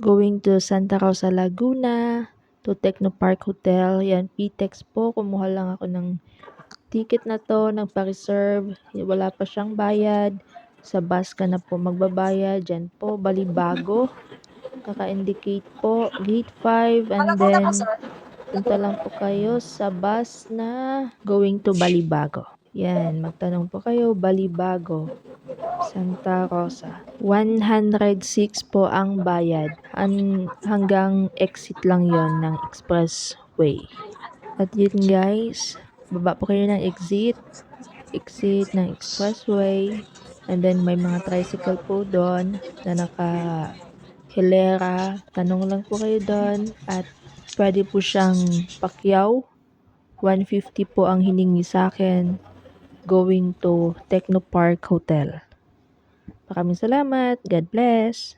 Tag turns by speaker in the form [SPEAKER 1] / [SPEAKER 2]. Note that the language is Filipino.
[SPEAKER 1] going to Santa Rosa, Laguna, to Technopark Hotel. Yan, PTEX po. Kumuha lang ako ng ticket na to, nagpa-reserve. Wala pa siyang bayad. Sa bus ka na po magbabayad. Diyan po, Balibago. Naka-indicate po, gate 5. And then, punta lang po kayo sa bus na going to Balibago. Yan, magtanong po kayo, Balibago, Santa Rosa. 106 po ang bayad. Hanggang exit lang yon ng expressway. At yun guys, baba po kayo ng exit ng expressway. And then may mga tricycle po doon na hilera. Tanong lang po kayo doon at pwede po siyang pakyaw. 150 po ang hiningi sa akin going to Technopark Hotel. Maraming salamat. God bless.